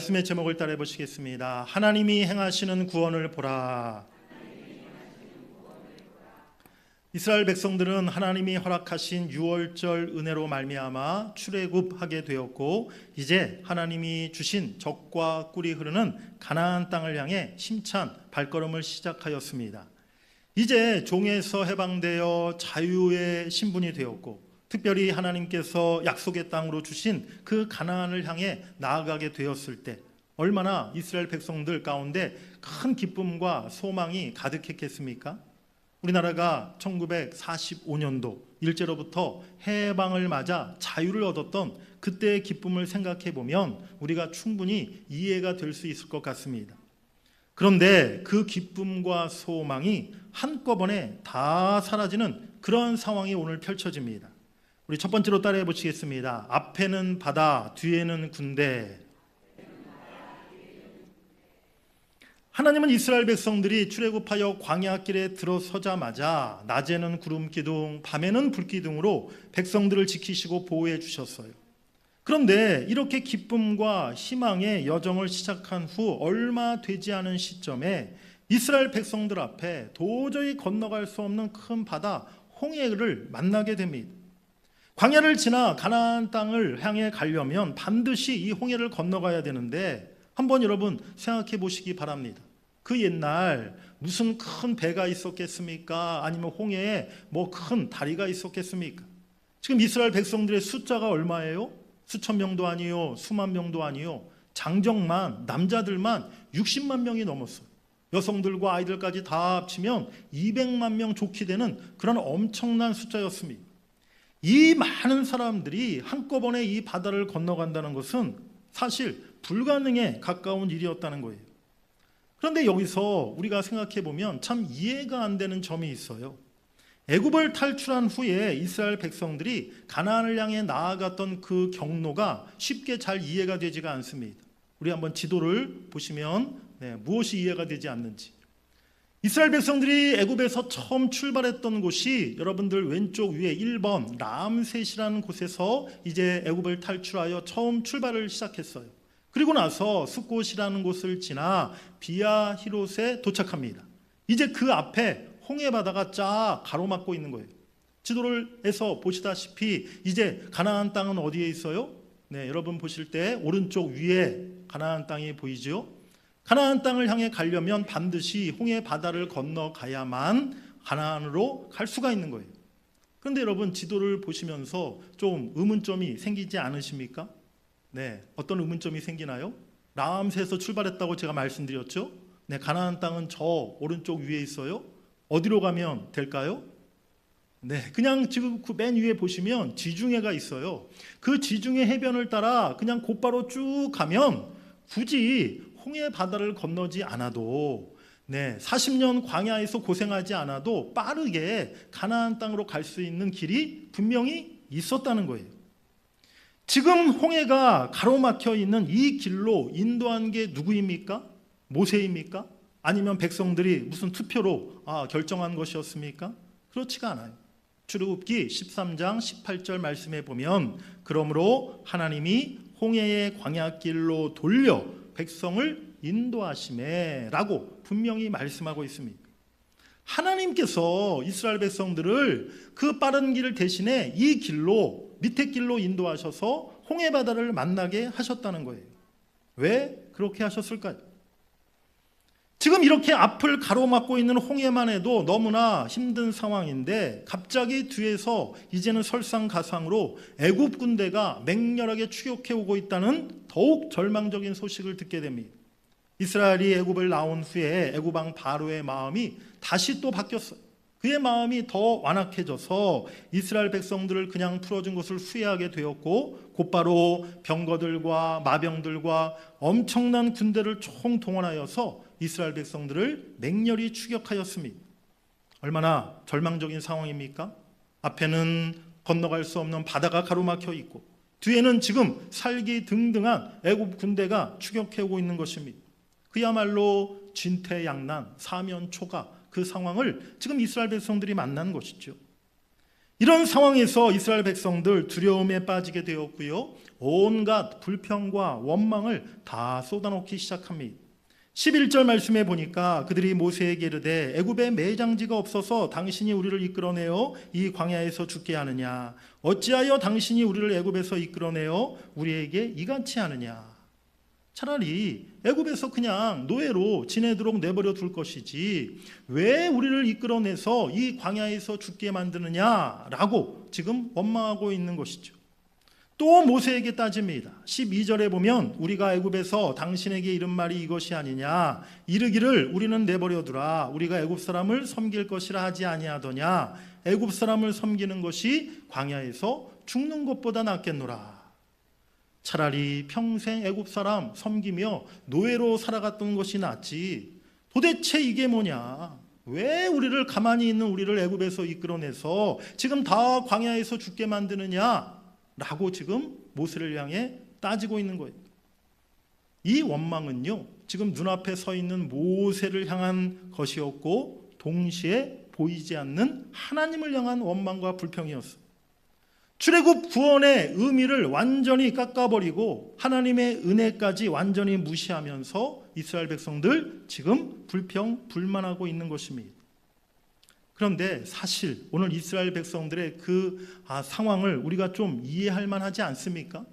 말씀의 제목을 따라해 보시겠습니다. 하나님이 행하시는 구원을 보라. 이스라엘 백성들은 하나님이 허락하신 유월절 은혜로 말미암아 출애굽하게 되었고, 이제 하나님이 주신 젖과 꿀이 흐르는 가나안 땅을 향해 힘찬 발걸음을 시작하였습니다. 이제 종에서 해방되어 자유의 신분이 되었고, 특별히 하나님께서 약속의 땅으로 주신 그 가나안을 향해 나아가게 되었을 때 얼마나 이스라엘 백성들 가운데 큰 기쁨과 소망이 가득했겠습니까? 우리나라가 1945년도 일제로부터 해방을 맞아 자유를 얻었던 그때의 기쁨을 생각해 보면 우리가 충분히 이해가 될 수 있을 것 같습니다. 그런데 그 기쁨과 소망이 한꺼번에 다 사라지는 그런 상황이 오늘 펼쳐집니다. 우리 첫 번째로 따라해 보시겠습니다. 앞에는 바다, 뒤에는 군대. 하나님은 이스라엘 백성들이 출애굽하여 광야길에 들어서자마자 낮에는 구름 기둥, 밤에는 불 기둥으로 백성들을 지키시고 보호해 주셨어요. 그런데 이렇게 기쁨과 희망의 여정을 시작한 후 얼마 되지 않은 시점에 이스라엘 백성들 앞에 도저히 건너갈 수 없는 큰 바다 홍해를 만나게 됩니다. 광야를 지나 가나안 땅을 향해 가려면 반드시 이 홍해를 건너가야 되는데 한번 여러분 생각해 보시기 바랍니다. 그 옛날 무슨 큰 배가 있었겠습니까? 아니면 홍해에 뭐 큰 다리가 있었겠습니까? 지금 이스라엘 백성들의 숫자가 얼마예요? 수천 명도 아니요, 수만 명도 아니요. 장정만, 남자들만 60만 명이 넘었어요. 여성들과 아이들까지 다 합치면 200만 명 좋게 되는 그런 엄청난 숫자였습니다. 이 많은 사람들이 한꺼번에 이 바다를 건너간다는 것은 사실 불가능에 가까운 일이었다는 거예요. 그런데 여기서 우리가 생각해 보면 참 이해가 안 되는 점이 있어요. 애굽을 탈출한 후에 이스라엘 백성들이 가나안을 향해 나아갔던 그 경로가 쉽게 잘 이해가 되지가 않습니다. 우리 한번 지도를 보시면 무엇이 이해가 되지 않는지. 이스라엘 백성들이 애굽에서 처음 출발했던 곳이 여러분들 왼쪽 위에 1번 람셋이라는 곳에서 이제 애굽을 탈출하여 처음 출발을 시작했어요. 그리고 나서 숫곳이라는 곳을 지나 비아히롯에 도착합니다. 이제 그 앞에 홍해 바다가 쫙 가로막고 있는 거예요. 지도를에서 보시다시피 이제 가나안 땅은 어디에 있어요? 여러분 보실 때 오른쪽 위에 가나안 땅이 보이죠? 가나안 땅을 향해 가려면 반드시 홍해 바다를 건너가야만 가나안으로 갈 수가 있는 거예요. 그런데 여러분 지도를 보시면서 좀 의문점이 생기지 않으십니까? 어떤 의문점이 생기나요? 람셋에서 출발했다고 제가 말씀드렸죠? 가나안 땅은 저 오른쪽 위에 있어요. 어디로 가면 될까요? 그냥 지금 그 맨 위에 보시면 지중해가 있어요. 그 지중해 해변을 따라 그냥 곧바로 쭉 가면 굳이 홍해 바다를 건너지 않아도 40년 광야에서 고생하지 않아도 빠르게 가나안 땅으로 갈 수 있는 길이 분명히 있었다는 거예요. 지금 홍해가 가로막혀 있는 이 길로 인도한 게 누구입니까? 모세입니까? 아니면 백성들이 무슨 투표로 결정한 것이었습니까? 그렇지가 않아요. 출애굽기 13장 18절 말씀에 보면 그러므로 하나님이 홍해의 광야길로 돌려 백성을 인도하시매 라고 분명히 말씀하고 있습니다. 하나님께서 이스라엘 백성들을 그 빠른 길을 대신에 이 길로 밑에 길로 인도하셔서 홍해 바다를 만나게 하셨다는 거예요. 왜 그렇게 하셨을까요? 지금 이렇게 앞을 가로막고 있는 홍해만 해도 너무나 힘든 상황인데 갑자기 뒤에서 이제는 설상가상으로 애굽 군대가 맹렬하게 추격해 오고 있다는 더욱 절망적인 소식을 듣게 됩니다. 이스라엘이 애굽을 나온 후에 애굽 왕 바로의 마음이 다시 또 바뀌었어요. 그의 마음이 더 완악해져서 이스라엘 백성들을 그냥 풀어준 것을 후회하게 되었고 곧바로 병거들과 마병들과 엄청난 군대를 총동원하여서 이스라엘 백성들을 맹렬히 추격하였습니다. 얼마나 절망적인 상황입니까? 앞에는 건너갈 수 없는 바다가 가로막혀 있고 뒤에는 지금 살기 등등한 애굽 군대가 추격해오고 있는 것입니다. 그야말로 진퇴양난, 사면초가 그 상황을 지금 이스라엘 백성들이 만난 것이죠. 이런 상황에서 이스라엘 백성들 두려움에 빠지게 되었고요. 온갖 불평과 원망을 다 쏟아놓기 시작합니다. 11절 말씀에 보니까 그들이 모세에게 이르되 애굽에 매장지가 없어서 당신이 우리를 이끌어내어 이 광야에서 죽게 하느냐? 어찌하여 당신이 우리를 애굽에서 이끌어내어 우리에게 이같이 하느냐? 차라리 애굽에서 그냥 노예로 지내도록 내버려 둘 것이지 왜 우리를 이끌어내서 이 광야에서 죽게 만드느냐라고 지금 원망하고 있는 것이죠. 또 모세에게 따집니다. 12절에 보면 우리가 애굽에서 당신에게 이른 말이 이것이 아니냐? 이르기를 우리는 내버려 두라. 우리가 애굽 사람을 섬길 것이라 하지 아니하더냐? 애굽 사람을 섬기는 것이 광야에서 죽는 것보다 낫겠노라. 차라리 평생 애굽 사람 섬기며 노예로 살아갔던 것이 낫지. 도대체 이게 뭐냐? 왜 우리를 가만히 있는 우리를 애굽에서 이끌어내서 지금 다 광야에서 죽게 만드느냐? 라고 지금 모세를 향해 따지고 있는 거예요. 이 원망은요, 지금 눈앞에 서 있는 모세를 향한 것이었고 동시에 보이지 않는 하나님을 향한 원망과 불평이었어요. 출애굽 구원의 의미를 완전히 깎아버리고 하나님의 은혜까지 완전히 무시하면서 이스라엘 백성들 지금 불평, 불만하고 있는 것입니다. 그런데 사실 오늘 이스라엘 백성들의 그 상황을 우리가 좀 이해할 만하지 않습니까?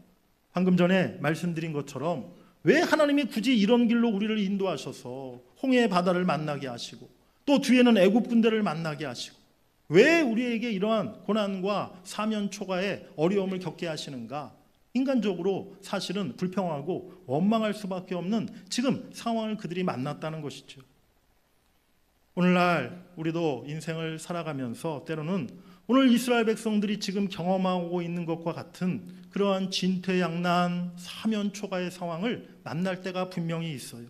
방금 전에 말씀드린 것처럼 왜 하나님이 굳이 이런 길로 우리를 인도하셔서 홍해 바다를 만나게 하시고 또 뒤에는 애굽 군대를 만나게 하시고 왜 우리에게 이러한 고난과 사면초가의 어려움을 겪게 하시는가? 인간적으로 사실은 불평하고 원망할 수밖에 없는 지금 상황을 그들이 만났다는 것이죠. 오늘날 우리도 인생을 살아가면서 때로는 오늘 이스라엘 백성들이 지금 경험하고 있는 것과 같은 그러한 진퇴양난 사면초가의 상황을 만날 때가 분명히 있어요.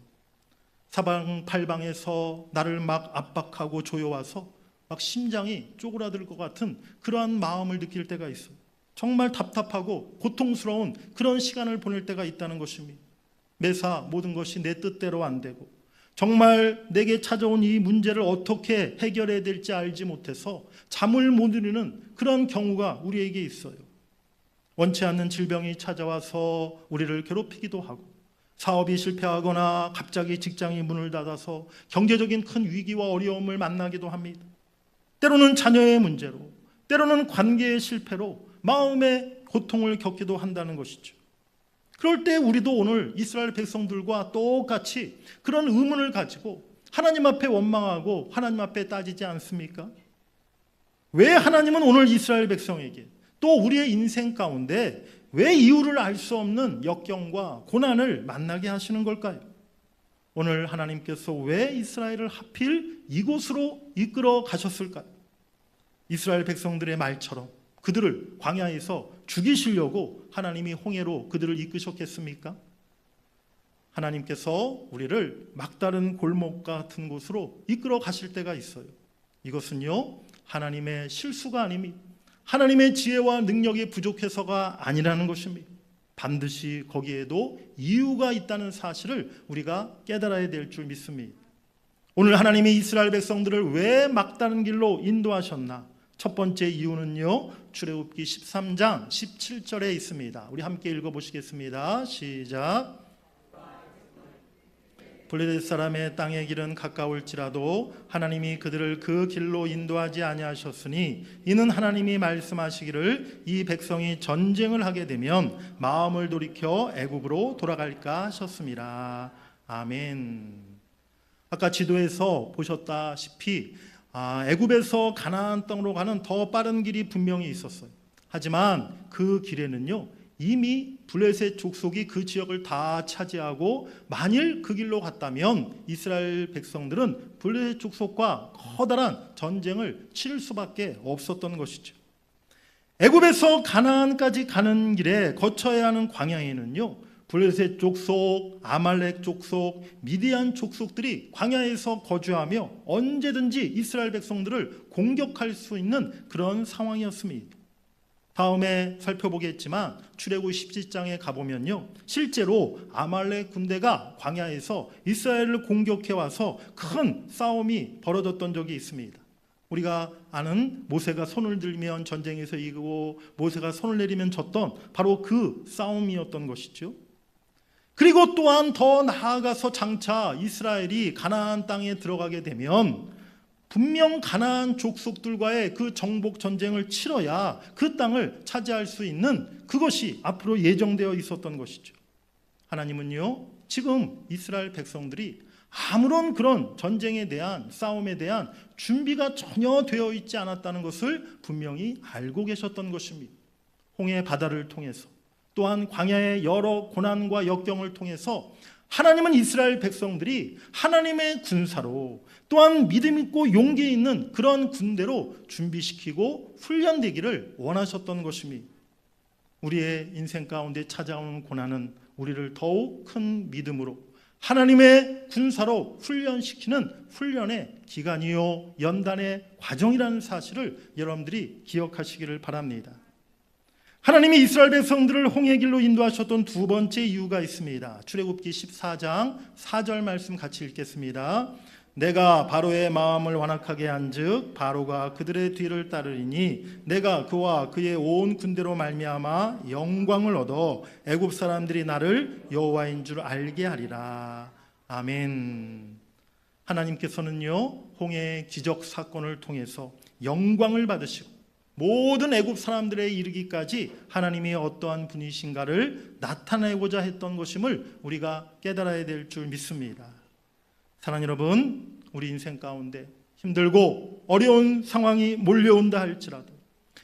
사방팔방에서 나를 막 압박하고 조여와서 막 심장이 쪼그라들 것 같은 그러한 마음을 느낄 때가 있어요. 정말 답답하고 고통스러운 그런 시간을 보낼 때가 있다는 것입니다. 매사 모든 것이 내 뜻대로 안 되고 정말 내게 찾아온 이 문제를 어떻게 해결해야 될지 알지 못해서 잠을 못 이루는 그런 경우가 우리에게 있어요. 원치 않는 질병이 찾아와서 우리를 괴롭히기도 하고 사업이 실패하거나 갑자기 직장이 문을 닫아서 경제적인 큰 위기와 어려움을 만나기도 합니다. 때로는 자녀의 문제로, 때로는 관계의 실패로 마음의 고통을 겪기도 한다는 것이죠. 그럴 때 우리도 오늘 이스라엘 백성들과 똑같이 그런 의문을 가지고 하나님 앞에 원망하고 하나님 앞에 따지지 않습니까? 왜 하나님은 오늘 이스라엘 백성에게 또 우리의 인생 가운데 왜 이유를 알 수 없는 역경과 고난을 만나게 하시는 걸까요? 오늘 하나님께서 왜 이스라엘을 하필 이곳으로 이끌어 가셨을까요? 이스라엘 백성들의 말처럼 그들을 광야에서 죽이시려고 하나님이 홍해로 그들을 이끄셨겠습니까? 하나님께서 우리를 막다른 골목 같은 곳으로 이끌어 가실 때가 있어요. 이것은요, 하나님의 실수가 아닙니다. 하나님의 지혜와 능력이 부족해서가 아니라는 것입니다. 반드시 거기에도 이유가 있다는 사실을 우리가 깨달아야 될 줄 믿습니다. 오늘 하나님이 이스라엘 백성들을 왜 막다른 길로 인도하셨나? 첫 번째 이유는요, 출애굽기 13장 17절에 있습니다. 우리 함께 읽어보시겠습니다. 시작. 블레셋 사람의 땅의 길은 가까울지라도 하나님이 그들을 그 길로 인도하지 아니하셨으니 이는 하나님이 말씀하시기를 이 백성이 전쟁을 하게 되면 마음을 돌이켜 애굽으로 돌아갈까 하셨습니다. 아멘. 아까 지도에서 보셨다시피 애굽에서 가나안 땅으로 가는 더 빠른 길이 분명히 있었어요. 하지만 그 길에는요, 이미 블레셋 족속이 그 지역을 다 차지하고 만일 그 길로 갔다면 이스라엘 백성들은 블레셋 족속과 커다란 전쟁을 치를 수밖에 없었던 것이죠. 애굽에서 가나안까지 가는 길에 거쳐야 하는 광야에는요, 블레셋 족속, 아말렉 족속, 미디안 족속들이 광야에서 거주하며 언제든지 이스라엘 백성들을 공격할 수 있는 그런 상황이었습니다. 다음에 살펴보겠지만 출애굽 17장에 가보면요, 실제로 아말렉 군대가 광야에서 이스라엘을 공격해 와서 큰 싸움이 벌어졌던 적이 있습니다. 우리가 아는 모세가 손을 들면 전쟁에서 이기고 모세가 손을 내리면 졌던 바로 그 싸움이었던 것이죠. 그리고 또한 더 나아가서 장차 이스라엘이 가나안 땅에 들어가게 되면 분명 가나안 족속들과의 그 정복 전쟁을 치러야 그 땅을 차지할 수 있는 그것이 앞으로 예정되어 있었던 것이죠. 하나님은요, 지금 이스라엘 백성들이 아무런 그런 전쟁에 대한 싸움에 대한 준비가 전혀 되어 있지 않았다는 것을 분명히 알고 계셨던 것입니다. 홍해 바다를 통해서 또한 광야의 여러 고난과 역경을 통해서 하나님은 이스라엘 백성들이 하나님의 군사로 또한 믿음 있고 용기 있는 그런 군대로 준비시키고 훈련되기를 원하셨던 것입니다. 우리의 인생 가운데 찾아오는 고난은 우리를 더욱 큰 믿음으로 하나님의 군사로 훈련시키는 훈련의 기간이요 연단의 과정이라는 사실을 여러분들이 기억하시기를 바랍니다. 하나님이 이스라엘 백성들을 홍해 길로 인도하셨던 두 번째 이유가 있습니다. 출애굽기 14장 4절 말씀 같이 읽겠습니다. 내가 바로의 마음을 완악하게 한즉 바로가 그들의 뒤를 따르리니 내가 그와 그의 온 군대로 말미암아 영광을 얻어 애굽 사람들이 나를 여호와인 줄 알게 하리라. 아멘. 하나님께서는요, 홍해의 기적 사건을 통해서 영광을 받으시고 모든 애굽 사람들에 이르기까지 하나님이 어떠한 분이신가를 나타내고자 했던 것임을 우리가 깨달아야 될 줄 믿습니다. 사랑하는 여러분, 우리 인생 가운데 힘들고 어려운 상황이 몰려온다 할지라도,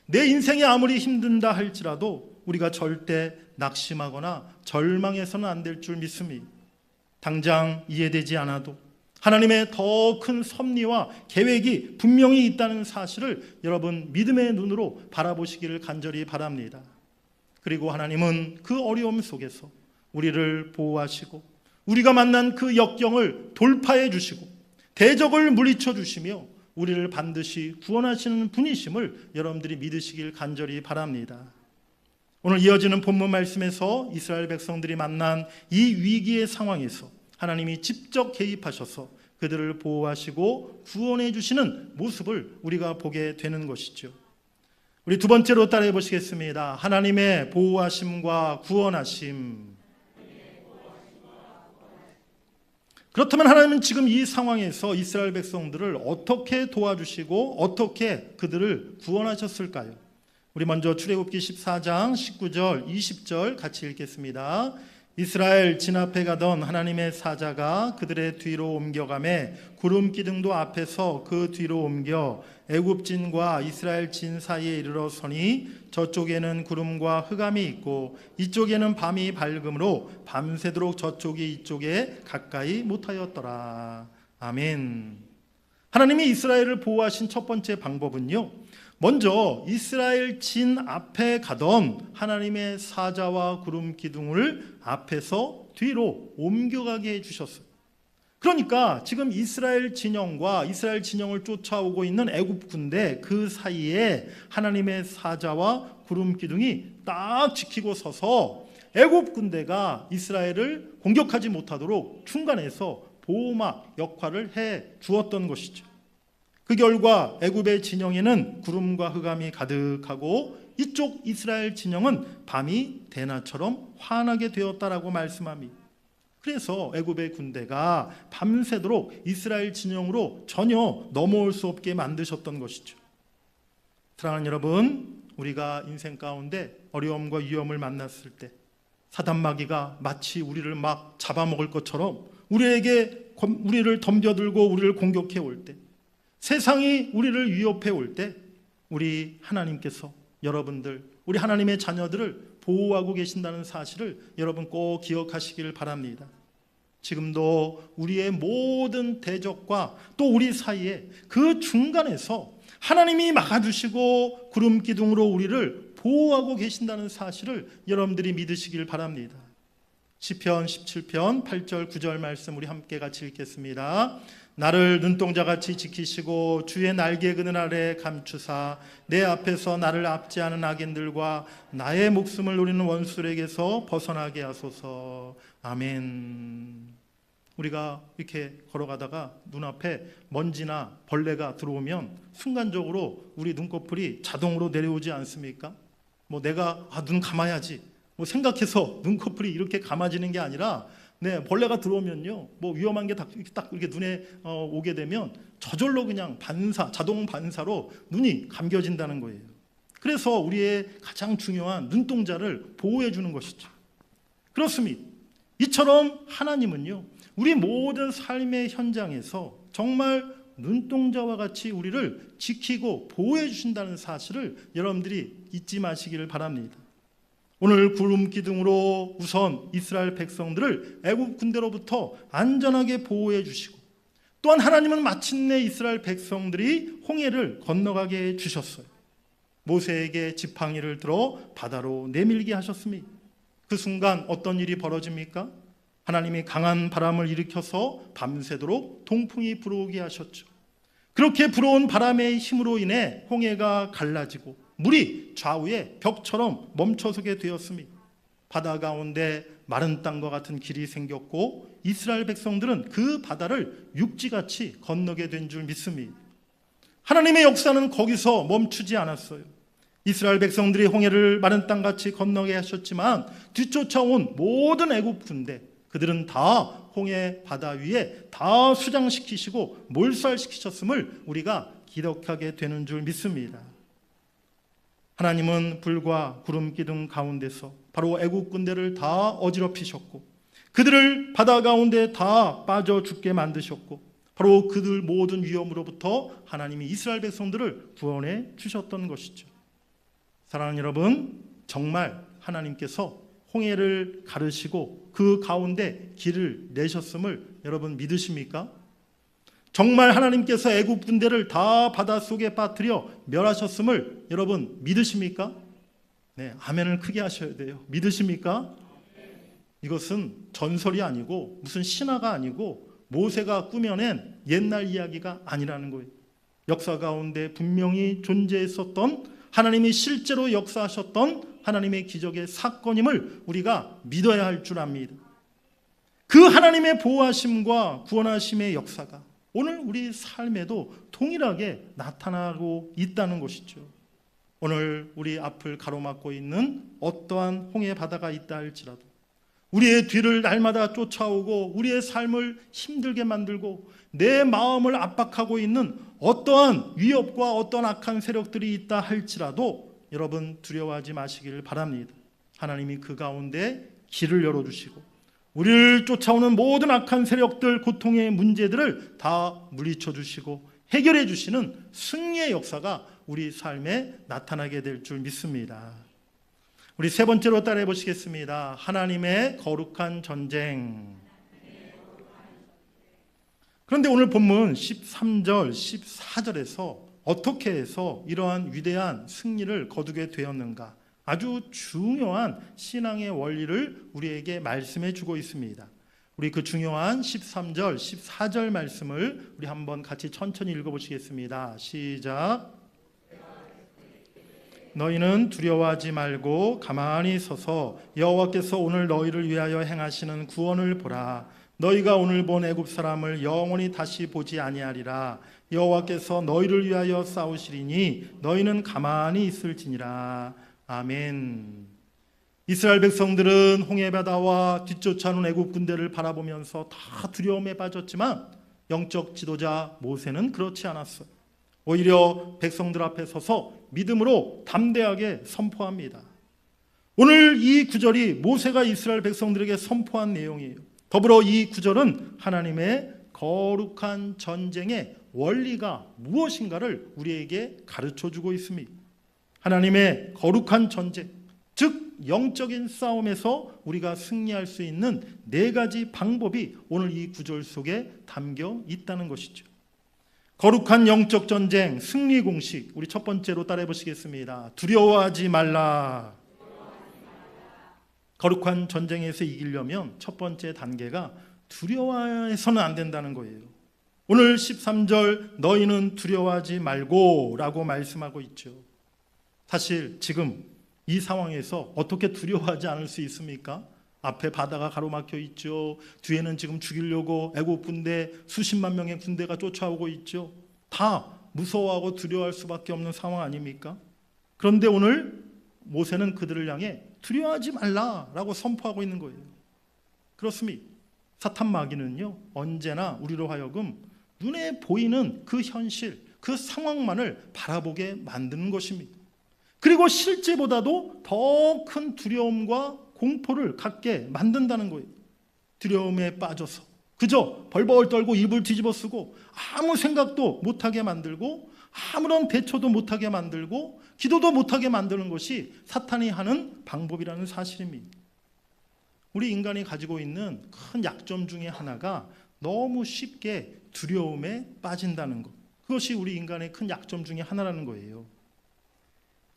내 인생이 아무리 힘든다 할지라도 우리가 절대 낙심하거나 절망해서는 안 될 줄 믿습니다. 당장 이해되지 않아도 하나님의 더 큰 섭리와 계획이 분명히 있다는 사실을 여러분 믿음의 눈으로 바라보시기를 간절히 바랍니다. 그리고 하나님은 그 어려움 속에서 우리를 보호하시고 우리가 만난 그 역경을 돌파해 주시고 대적을 물리쳐 주시며 우리를 반드시 구원하시는 분이심을 여러분들이 믿으시길 간절히 바랍니다. 오늘 이어지는 본문 말씀에서 이스라엘 백성들이 만난 이 위기의 상황에서 하나님이 직접 개입하셔서 그들을 보호하시고 구원해 주시는 모습을 우리가 보게 되는 것이죠. 우리 두 번째로 따라해 보시겠습니다. 하나님의 보호하심과 구원하심. 그렇다면 하나님은 지금 이 상황에서 이스라엘 백성들을 어떻게 도와주시고 어떻게 그들을 구원하셨을까요? 우리 먼저 출애굽기 14장 19절 20절 같이 읽겠습니다. 이스라엘 진 앞에 가던 하나님의 사자가 그들의 뒤로 옮겨가매 구름 기둥도 앞에서 그 뒤로 옮겨 애굽 진과 이스라엘 진 사이에 이르러 서니 저쪽에는 구름과 흑암이 있고 이쪽에는 밤이 밝음으로 밤새도록 저쪽이 이쪽에 가까이 못하였더라. 아멘. 하나님이 이스라엘을 보호하신 첫 번째 방법은요, 먼저 이스라엘 진 앞에 가던 하나님의 사자와 구름 기둥을 앞에서 뒤로 옮겨가게 해주셨어요. 그러니까 지금 이스라엘 진영과 이스라엘 진영을 쫓아오고 있는 애굽 군대 그 사이에 하나님의 사자와 구름 기둥이 딱 지키고 서서 애굽 군대가 이스라엘을 공격하지 못하도록 중간에서 보호막 역할을 해 주었던 것이죠. 그 결과 애굽의 진영에는 구름과 흑암이 가득하고 이쪽 이스라엘 진영은 밤이 대낮처럼 환하게 되었다라고 말씀합니다. 그래서 애굽의 군대가 밤새도록 이스라엘 진영으로 전혀 넘어올 수 없게 만드셨던 것이죠. 사랑하는 여러분, 우리가 인생 가운데 어려움과 위험을 만났을 때 사단마귀가 마치 우리를 막 잡아먹을 것처럼 우리를 덤벼들고 우리를 공격해 올 때, 세상이 우리를 위협해 올 때 우리 하나님께서 여러분들, 우리 하나님의 자녀들을 보호하고 계신다는 사실을 여러분 꼭 기억하시길 바랍니다. 지금도 우리의 모든 대적과 또 우리 사이에 그 중간에서 하나님이 막아주시고 구름 기둥으로 우리를 보호하고 계신다는 사실을 여러분들이 믿으시길 바랍니다. 시편 17편 8절 9절 말씀 우리 함께 같이 읽겠습니다. 나를 눈동자같이 지키시고 주의 날개 그늘 아래 감추사 내 앞에서 나를 압제하는 악인들과 나의 목숨을 노리는 원수들에게서 벗어나게 하소서. 아멘. 우리가 이렇게 걸어가다가 눈앞에 먼지나 벌레가 들어오면 순간적으로 우리 눈꺼풀이 자동으로 내려오지 않습니까? 뭐 내가 눈 감아야지 뭐 생각해서 눈꺼풀이 이렇게 감아지는 게 아니라 벌레가 들어오면요, 뭐 위험한 게 딱 이렇게 눈에 오게 되면 저절로 그냥 자동 반사로 눈이 감겨진다는 거예요. 그래서 우리의 가장 중요한 눈동자를 보호해 주는 것이죠. 그렇습니다. 이처럼 하나님은요, 우리 모든 삶의 현장에서 정말 눈동자와 같이 우리를 지키고 보호해 주신다는 사실을 여러분들이 잊지 마시기를 바랍니다. 오늘 구름 기둥으로 우선 이스라엘 백성들을 애굽 군대로부터 안전하게 보호해 주시고, 또한 하나님은 마침내 이스라엘 백성들이 홍해를 건너가게 해 주셨어요. 모세에게 지팡이를 들어 바다로 내밀게 하셨습니다. 그 순간 어떤 일이 벌어집니까? 하나님이 강한 바람을 일으켜서 밤새도록 동풍이 불어오게 하셨죠. 그렇게 불어온 바람의 힘으로 인해 홍해가 갈라지고 물이 좌우에 벽처럼 멈춰서게 되었습니다. 바다 가운데 마른 땅과 같은 길이 생겼고 이스라엘 백성들은 그 바다를 육지같이 건너게 된 줄 믿습니다. 하나님의 역사는 거기서 멈추지 않았어요. 이스라엘 백성들이 홍해를 마른 땅같이 건너게 하셨지만 뒤쫓아온 모든 애굽 군대, 그들은 다 홍해 바다 위에 다 수장시키시고 몰살시키셨음을 우리가 기록하게 되는 줄 믿습니다. 하나님은 불과 구름 기둥 가운데서 바로 애굽 군대를 다 어지럽히셨고 그들을 바다 가운데 다 빠져 죽게 만드셨고 바로 그들 모든 위험으로부터 하나님이 이스라엘 백성들을 구원해 주셨던 것이죠. 사랑하는 여러분, 정말 하나님께서 홍해를 가르시고 그 가운데 길을 내셨음을 여러분 믿으십니까? 정말 하나님께서 애굽 군대를 다 바닷속에 빠뜨려 멸하셨음을 여러분 믿으십니까? 네, 아멘을 크게 하셔야 돼요. 믿으십니까? 이것은 전설이 아니고 무슨 신화가 아니고 모세가 꾸며낸 옛날 이야기가 아니라는 거예요. 역사 가운데 분명히 존재했었던, 하나님이 실제로 역사하셨던 하나님의 기적의 사건임을 우리가 믿어야 할 줄 압니다. 그 하나님의 보호하심과 구원하심의 역사가 오늘 우리 삶에도 동일하게 나타나고 있다는 것이죠. 오늘 우리 앞을 가로막고 있는 어떠한 홍해 바다가 있다 할지라도 우리의 뒤를 날마다 쫓아오고 우리의 삶을 힘들게 만들고 내 마음을 압박하고 있는 어떠한 위협과 어떠한 악한 세력들이 있다 할지라도 여러분 두려워하지 마시기를 바랍니다. 하나님이 그 가운데 길을 열어주시고 우리를 쫓아오는 모든 악한 세력들, 고통의 문제들을 다 물리쳐 주시고 해결해 주시는 승리의 역사가 우리 삶에 나타나게 될 줄 믿습니다. 우리 세 번째로 따라해 보시겠습니다. 하나님의 거룩한 전쟁. 그런데 오늘 본문 13절, 14절에서 어떻게 해서 이러한 위대한 승리를 거두게 되었는가? 아주 중요한 신앙의 원리를 우리에게 말씀해 주고 있습니다. 우리 그 중요한 13절, 14절 말씀을 우리 한번 같이 천천히 읽어보시겠습니다. 시작. 너희는 두려워하지 말고 가만히 서서 여호와께서 오늘 너희를 위하여 행하시는 구원을 보라. 너희가 오늘 본 애굽 사람을 영원히 다시 보지 아니하리라. 여호와께서 너희를 위하여 싸우시리니 너희는 가만히 있을지니라. 아멘. 이스라엘 백성들은 홍해 바다와 뒤쫓아오는 애굽 군대를 바라보면서 다 두려움에 빠졌지만 영적 지도자 모세는 그렇지 않았어요. 오히려 백성들 앞에 서서 믿음으로 담대하게 선포합니다. 오늘 이 구절이 모세가 이스라엘 백성들에게 선포한 내용이에요. 더불어 이 구절은 하나님의 거룩한 전쟁의 원리가 무엇인가를 우리에게 가르쳐주고 있습니다. 하나님의 거룩한 전쟁, 즉 영적인 싸움에서 우리가 승리할 수 있는 네 가지 방법이 오늘 이 구절 속에 담겨 있다는 것이죠. 거룩한 영적 전쟁 승리 공식, 우리 첫 번째로 따라해 보시겠습니다. 두려워하지 말라. 거룩한 전쟁에서 이기려면 첫 번째 단계가 두려워해서는 안 된다는 거예요. 오늘 13절 너희는 두려워하지 말고 라고 말씀하고 있죠. 사실 지금 이 상황에서 어떻게 두려워하지 않을 수 있습니까? 앞에 바다가 가로막혀 있죠. 뒤에는 지금 죽이려고 애국 군대 수십만 명의 군대가 쫓아오고 있죠. 다 무서워하고 두려워할 수밖에 없는 상황 아닙니까? 그런데 오늘 모세는 그들을 향해 두려워하지 말라라고 선포하고 있는 거예요. 그렇습니다. 사탄 마귀는요, 언제나 우리로 하여금 눈에 보이는 그 현실, 그 상황만을 바라보게 만드는 것입니다. 그리고 실제보다도 더 큰 두려움과 공포를 갖게 만든다는 거예요. 두려움에 빠져서 그저 벌벌 떨고 입을 뒤집어 쓰고 아무 생각도 못하게 만들고 아무런 대처도 못하게 만들고 기도도 못하게 만드는 것이 사탄이 하는 방법이라는 사실입니다. 우리 인간이 가지고 있는 큰 약점 중에 하나가 너무 쉽게 두려움에 빠진다는 것. 그것이 우리 인간의 큰 약점 중에 하나라는 거예요.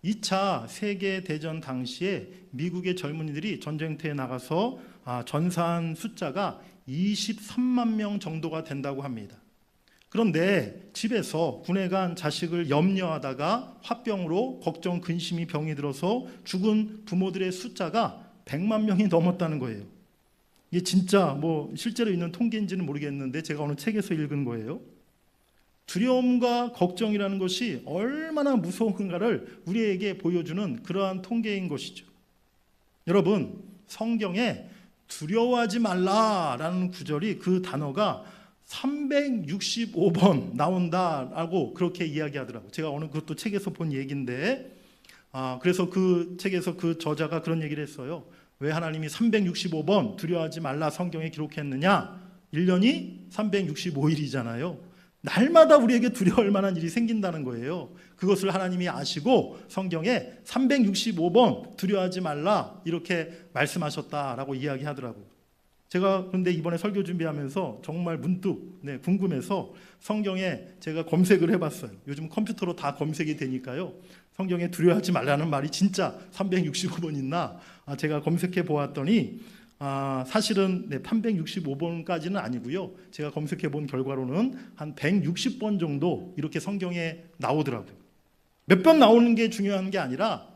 2차 세계대전 당시에 미국의 젊은이들이 전쟁터에 나가서 전사한 숫자가 23만 명 정도가 된다고 합니다. 그런데 집에서 군에 간 자식을 염려하다가 화병으로 걱정, 근심이 병이 들어서 죽은 부모들의 숫자가 100만 명이 넘었다는 거예요. 이게 진짜 실제로 있는 통계인지는 모르겠는데 제가 어느 책에서 읽은 거예요. 두려움과 걱정이라는 것이 얼마나 무서운가를 우리에게 보여주는 그러한 통계인 것이죠. 여러분, 성경에 두려워하지 말라라는 구절이, 그 단어가 365번 나온다라고 그렇게 이야기하더라고요. 제가 어느 그것도 책에서 본 얘기인데, 그래서 그 책에서 그 저자가 그런 얘기를 했어요. 왜 하나님이 365번 두려워하지 말라 성경에 기록했느냐? 1년이 365일이잖아요. 날마다 우리에게 두려워할 만한 일이 생긴다는 거예요. 그것을 하나님이 아시고 성경에 365번 두려워하지 말라 이렇게 말씀하셨다라고 이야기하더라고요. 제가 그런데 이번에 설교 준비하면서 정말 문득 궁금해서 성경에 제가 검색을 해봤어요. 요즘 컴퓨터로 다 검색이 되니까요. 성경에 두려워하지 말라는 말이 진짜 365번 있나? 제가 검색해 보았더니 사실은 365번까지는 아니고요. 제가 검색해 본 결과로는 한 160번 정도 이렇게 성경에 나오더라고요. 몇 번 나오는 게 중요한 게 아니라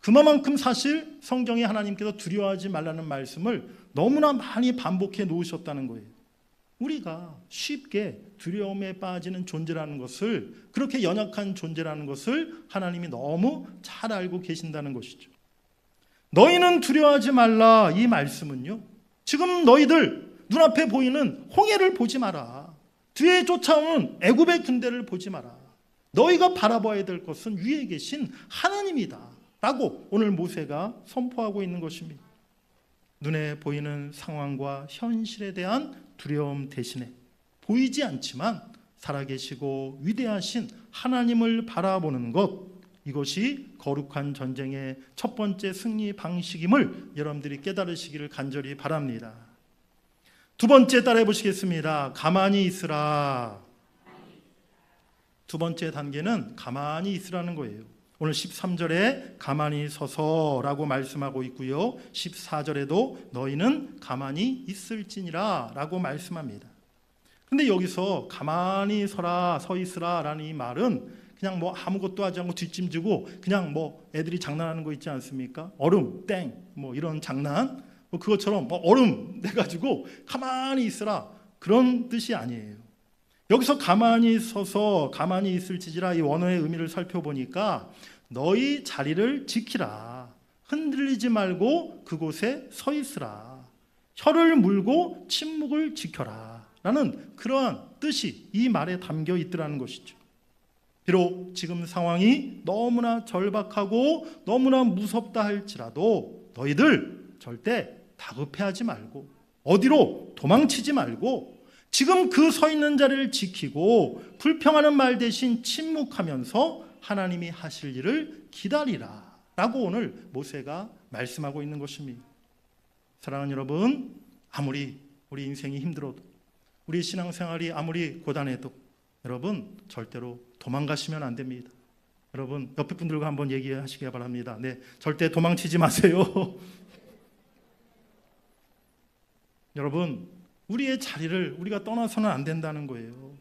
그만큼 사실 성경에 하나님께서 두려워하지 말라는 말씀을 너무나 많이 반복해 놓으셨다는 거예요. 우리가 쉽게 두려움에 빠지는 존재라는 것을, 그렇게 연약한 존재라는 것을 하나님이 너무 잘 알고 계신다는 것이죠. 너희는 두려워하지 말라, 이 말씀은요, 지금 너희들 눈앞에 보이는 홍해를 보지 마라. 뒤에 쫓아오는 애굽의 군대를 보지 마라. 너희가 바라봐야 될 것은 위에 계신 하나님이다 라고 오늘 모세가 선포하고 있는 것입니다. 눈에 보이는 상황과 현실에 대한 두려움 대신에 보이지 않지만 살아계시고 위대하신 하나님을 바라보는 것, 이것이 거룩한 전쟁의 첫 번째 승리 방식임을 여러분들이 깨달으시기를 간절히 바랍니다. 두 번째 따라해 보시겠습니다. 가만히 있으라. 두 번째 단계는 가만히 있으라는 거예요. 오늘 13절에 가만히 서서라고 말씀하고 있고요. 14절에도 너희는 가만히 있을지니라 라고 말씀합니다. 근데 여기서 가만히 서라, 서 있으라 라는 이 말은 그냥 아무것도 하지 않고 뒷짐지고 그냥 애들이 장난하는 거 있지 않습니까? 얼음, 땡, 이런 장난, 그것처럼 얼음 내가지고 가만히 있으라, 그런 뜻이 아니에요. 여기서 가만히 서서 가만히 있을지라, 이 원어의 의미를 살펴보니까 너희 자리를 지키라, 흔들리지 말고 그곳에 서 있으라, 혀를 물고 침묵을 지켜라 라는 그러한 뜻이 이 말에 담겨 있더라는 것이죠. 비록 지금 상황이 너무나 절박하고 너무나 무섭다 할지라도 너희들 절대 다급해하지 말고 어디로 도망치지 말고 지금 그 서 있는 자리를 지키고 불평하는 말 대신 침묵하면서 하나님이 하실 일을 기다리라 라고 오늘 모세가 말씀하고 있는 것입니다. 사랑하는 여러분, 아무리 우리 인생이 힘들어도, 우리 신앙생활이 아무리 고단해도 여러분 절대로 도망가시면 안 됩니다. 여러분 옆에 분들과 한번 얘기하시기 바랍니다. 절대 도망치지 마세요. 여러분, 우리의 자리를 우리가 떠나서는 안 된다는 거예요.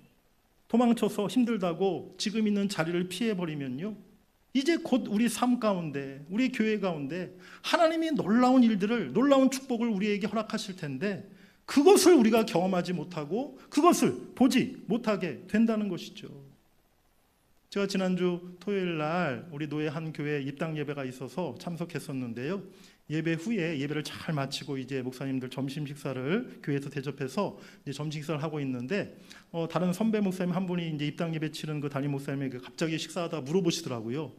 도망쳐서 힘들다고 지금 있는 자리를 피해버리면요, 이제 곧 우리 삶 가운데, 우리 교회 가운데 하나님이 놀라운 일들을, 놀라운 축복을 우리에게 허락하실 텐데 그것을 우리가 경험하지 못하고 그것을 보지 못하게 된다는 것이죠. 제가 지난주 토요일 날 우리 노예 한 교회 입당 예배가 있어서 참석했었는데요. 예배 후에 예배를 잘 마치고 이제 목사님들 점심 식사를 교회에서 대접해서 이제 점심 식사를 하고 있는데 다른 선배 목사님 한 분이 이제 입당 예배 치른 그 담임 목사님에게 갑자기 식사하다 물어보시더라고요.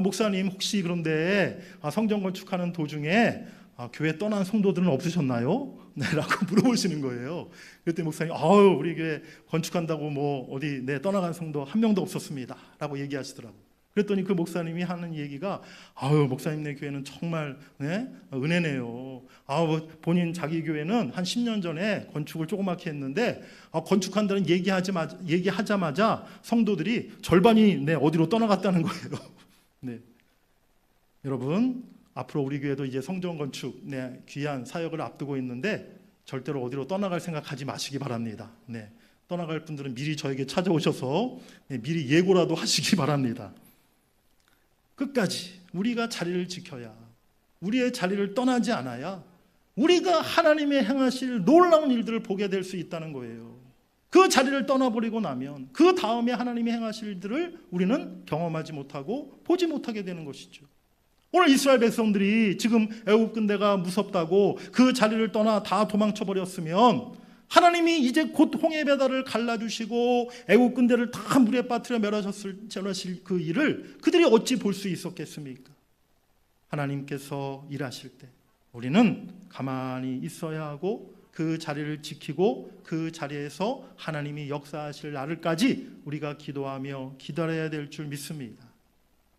목사님 혹시 그런데 성전 건축하는 도중에 교회 떠난 성도들은 없으셨나요? 네, 라고 물어보시는 거예요. 그랬더니 목사님, 우리 교회 건축한다고 뭐 어디 떠나간 성도 한 명도 없었습니다. 라고 얘기하시더라고요. 그랬더니 그 목사님이 하는 얘기가 목사님네 교회는 정말 은혜네요. 본인 자기 교회는 한 10년 전에 건축을 조그맣게 했는데 건축한다는 얘기하자마자 성도들이 절반이 어디로 떠나갔다는 거예요. 네. 여러분, 앞으로 우리 교회도 이제 성전 건축 귀한 사역을 앞두고 있는데 절대로 어디로 떠나갈 생각하지 마시기 바랍니다. 떠나갈 분들은 미리 저에게 찾아오셔서 미리 예고라도 하시기 바랍니다. 끝까지 우리가 자리를 지켜야, 우리의 자리를 떠나지 않아야 우리가 하나님의 행하실 놀라운 일들을 보게 될 수 있다는 거예요. 그 자리를 떠나버리고 나면 그 다음에 하나님이 행하실 일들을 우리는 경험하지 못하고 보지 못하게 되는 것이죠. 오늘 이스라엘 백성들이 지금 애굽 군대가 무섭다고 그 자리를 떠나 다 도망쳐 버렸으면 하나님이 이제 곧 홍해 바다를 갈라주시고 애굽 군대를 다 물에 빠뜨려 멸하실 그 일을 그들이 어찌 볼 수 있었겠습니까? 하나님께서 일하실 때 우리는 가만히 있어야 하고 그 자리를 지키고 그 자리에서 하나님이 역사하실 날을까지 우리가 기도하며 기다려야 될 줄 믿습니다.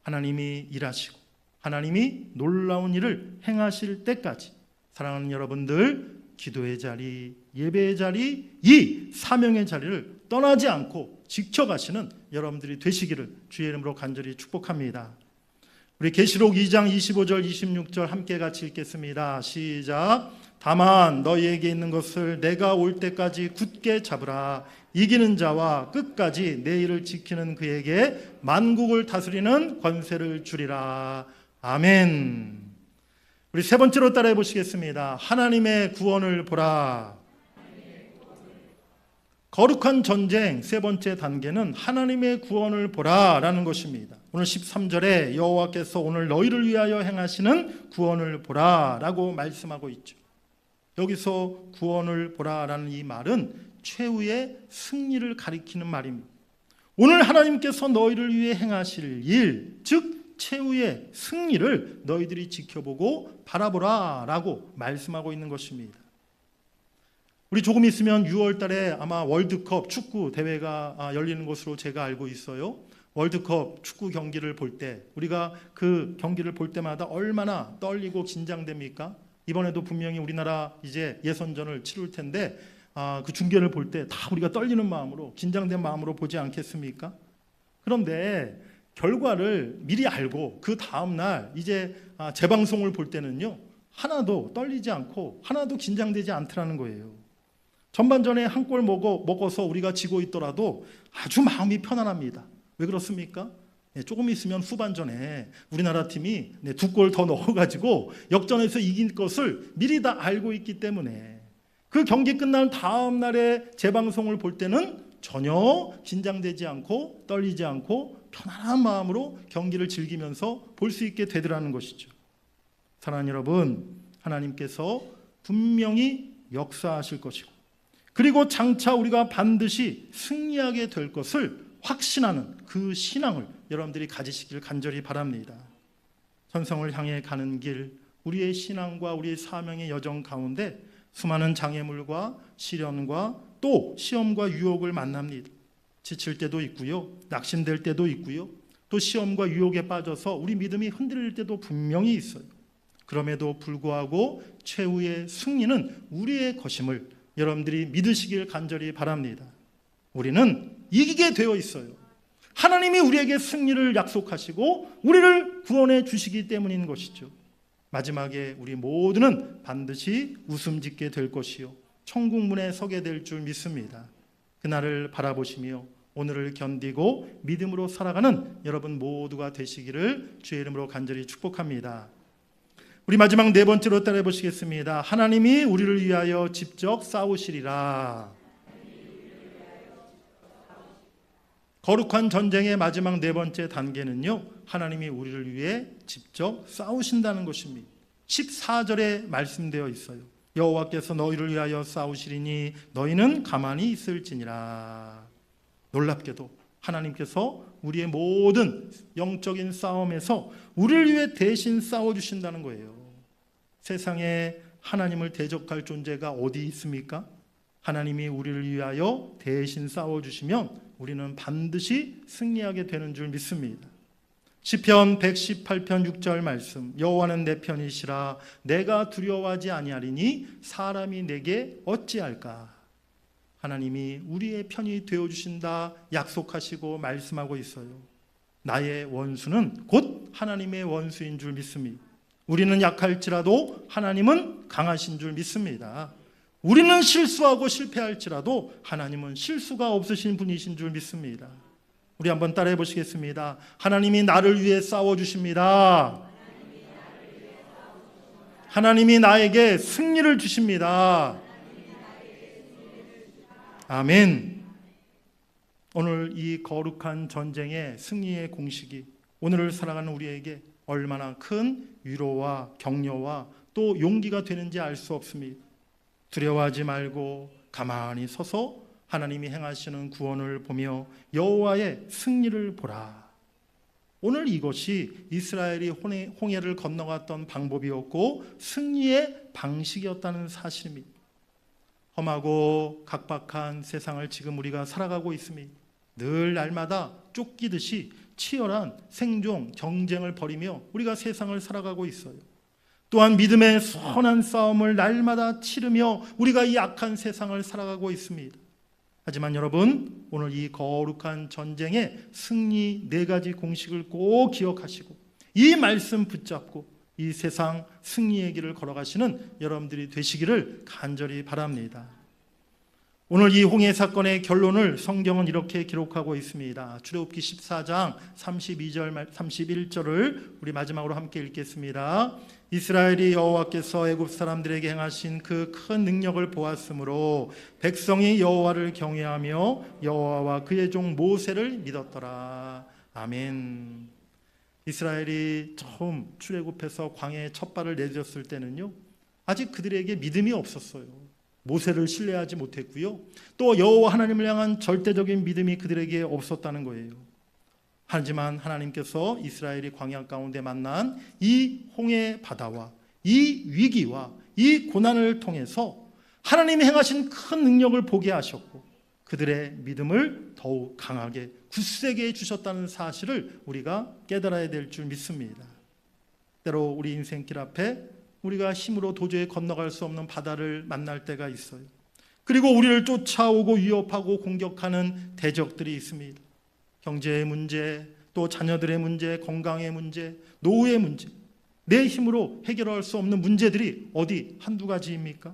하나님이 일하시고 하나님이 놀라운 일을 행하실 때까지 사랑하는 여러분들, 기도의 자리, 예배의 자리, 이 사명의 자리를 떠나지 않고 지켜가시는 여러분들이 되시기를 주의 이름으로 간절히 축복합니다. 우리 계시록 2장 25절 26절 함께 같이 읽겠습니다. 시작. 다만 너희에게 있는 것을 내가 올 때까지 굳게 잡으라. 이기는 자와 끝까지 내 일을 지키는 그에게 만국을 다스리는 권세를 주리라. 아멘. 우리 세 번째로 따라해 보시겠습니다. 하나님의 구원을 보라. 거룩한 전쟁 세 번째 단계는 하나님의 구원을 보라라는 것입니다. 오늘 13절에 여호와께서 오늘 너희를 위하여 행하시는 구원을 보라라고 말씀하고 있죠. 여기서 구원을 보라라는 이 말은 최후의 승리를 가리키는 말입니다. 오늘 하나님께서 너희를 위해 행하실 일, 즉 최후의 승리를 너희들이 지켜보고 바라보라라고 말씀하고 있는 것입니다. 우리 조금 있으면 6월 달에 아마 월드컵 축구 대회가 열리는 것으로 제가 알고 있어요. 월드컵 축구 경기를 볼 때 우리가 그 경기를 볼 때마다 얼마나 떨리고 긴장됩니까? 이번에도 분명히 우리나라 이제 예선전을 치룰 텐데 그 중계를 볼 때 다 우리가 떨리는 마음으로 긴장된 마음으로 보지 않겠습니까? 그런데 결과를 미리 알고 그 다음날 이제 재방송을 볼 때는요 하나도 떨리지 않고 하나도 긴장되지 않더라는 거예요. 전반전에 한 골 먹어서 우리가 지고 있더라도 아주 마음이 편안합니다. 왜 그렇습니까? 조금 있으면 후반전에 우리나라 팀이 2골 더 넣어가지고 역전해서 이긴 것을 미리 다 알고 있기 때문에 그 경기 끝난 다음 날에 재방송을 볼 때는 전혀 긴장되지 않고 떨리지 않고 편안한 마음으로 경기를 즐기면서 볼 수 있게 되더라는 것이죠. 사랑하는 여러분, 하나님께서 분명히 역사하실 것이고 그리고 장차 우리가 반드시 승리하게 될 것을 확신하는 그 신앙을 여러분들이 가지시길 간절히 바랍니다. 천성을 향해 가는 길, 우리의 신앙과 우리의 사명의 여정 가운데 수많은 장애물과 시련과 또 시험과 유혹을 만납니다. 지칠 때도 있고요, 낙심될 때도 있고요, 또 시험과 유혹에 빠져서 우리 믿음이 흔들릴 때도 분명히 있어요. 그럼에도 불구하고 최후의 승리는 우리의 것임을 여러분들이 믿으시길 간절히 바랍니다. 우리는 이기게 되어 있어요. 하나님이 우리에게 승리를 약속하시고 우리를 구원해 주시기 때문인 것이죠. 마지막에 우리 모두는 반드시 웃음 짓게 될 것이요 천국문에 서게 될 줄 믿습니다. 그날을 바라보시며 오늘을 견디고 믿음으로 살아가는 여러분 모두가 되시기를 주의 이름으로 간절히 축복합니다. 우리 마지막 네 번째로 따라해 보시겠습니다. 하나님이 우리를 위하여 직접 싸우시리라. 거룩한 전쟁의 마지막 네 번째 단계는요, 하나님이 우리를 위해 직접 싸우신다는 것입니다. 14절에 말씀되어 있어요. 여호와께서 너희를 위하여 싸우시리니 너희는 가만히 있을지니라. 놀랍게도 하나님께서 우리의 모든 영적인 싸움에서 우리를 위해 대신 싸워주신다는 거예요. 세상에 하나님을 대적할 존재가 어디 있습니까? 하나님이 우리를 위하여 대신 싸워주시면 우리는 반드시 승리하게 되는 줄 믿습니다. 시편 118편 6절 말씀, 여호와는 내 편이시라 내가 두려워하지 아니하리니 사람이 내게 어찌할까. 하나님이 우리의 편이 되어주신다 약속하시고 말씀하고 있어요. 나의 원수는 곧 하나님의 원수인 줄 믿습니다. 우리는 약할지라도 하나님은 강하신 줄 믿습니다. 우리는 실수하고 실패할지라도 하나님은 실수가 없으신 분이신 줄 믿습니다. 우리 한번 따라해 보시겠습니다. 하나님이 나를 위해 싸워주십니다. 하나님이 나에게 승리를 주십니다. 아멘. 오늘 이 거룩한 전쟁의 승리의 공식이 오늘을 살아가는 우리에게 얼마나 큰 위로와 격려와 또 용기가 되는지 알 수 없습니다. 두려워하지 말고 가만히 서서 하나님이 행하시는 구원을 보며 여호와의 승리를 보라. 오늘 이것이 이스라엘이 홍해를 건너갔던 방법이었고 승리의 방식이었다는 사실입니다. 험하고 각박한 세상을 지금 우리가 살아가고 있습니다. 늘 날마다 쫓기듯이 치열한 생존 경쟁을 벌이며 우리가 세상을 살아가고 있어요. 또한 믿음의 선한 싸움을 날마다 치르며 우리가 이 악한 세상을 살아가고 있습니다. 하지만 여러분, 오늘 이 거룩한 전쟁의 승리 네 가지 공식을 꼭 기억하시고 이 말씀 붙잡고 이 세상 승리의 길을 걸어가시는 여러분들이 되시기를 간절히 바랍니다. 오늘 이 홍해 사건의 결론을 성경은 이렇게 기록하고 있습니다. 출애굽기 14장 32절 31절을 우리 마지막으로 함께 읽겠습니다. 이스라엘이 여호와께서 애굽 사람들에게 행하신 그 큰 능력을 보았으므로 백성이 여호와를 경외하며 여호와와 그의 종 모세를 믿었더라. 아멘. 이스라엘이 처음 출애굽해서 광야에 첫 발을 내딛었을 때는요, 아직 그들에게 믿음이 없었어요. 모세를 신뢰하지 못했고요. 또 여호와 하나님을 향한 절대적인 믿음이 그들에게 없었다는 거예요. 하지만 하나님께서 이스라엘이 광야 가운데 만난 이 홍해 바다와 이 위기와 이 고난을 통해서 하나님이 행하신 큰 능력을 보게 하셨고 그들의 믿음을 더욱 강하게 굳세게 해주셨다는 사실을 우리가 깨달아야 될 줄 믿습니다. 때로 우리 인생길 앞에 우리가 힘으로 도저히 건너갈 수 없는 바다를 만날 때가 있어요. 그리고 우리를 쫓아오고 위협하고 공격하는 대적들이 있습니다. 경제의 문제, 또 자녀들의 문제, 건강의 문제, 노후의 문제, 내 힘으로 해결할 수 없는 문제들이 어디 한두 가지입니까?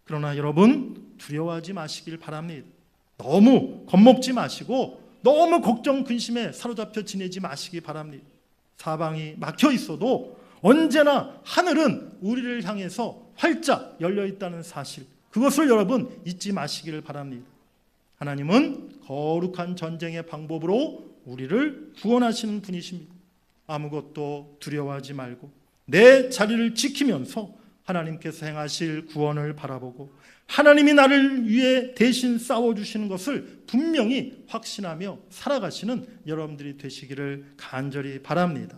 그러나 여러분 두려워하지 마시길 바랍니다. 너무 겁먹지 마시고 너무 걱정 근심에 사로잡혀 지내지 마시기 바랍니다. 사방이 막혀 있어도 언제나 하늘은 우리를 향해서 활짝 열려 있다는 사실, 그것을 여러분 잊지 마시기를 바랍니다. 하나님은 거룩한 전쟁의 방법으로 우리를 구원하시는 분이십니다. 아무것도 두려워하지 말고 내 자리를 지키면서 하나님께서 행하실 구원을 바라보고 하나님이 나를 위해 대신 싸워주시는 것을 분명히 확신하며 살아가시는 여러분들이 되시기를 간절히 바랍니다.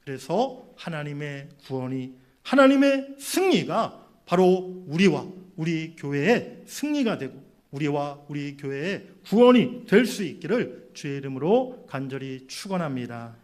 그래서 하나님의 구원이, 하나님의 승리가 바로 우리와 우리 교회의 승리가 되고 우리와 우리 교회의 구원이 될 수 있기를 주의 이름으로 간절히 축원합니다.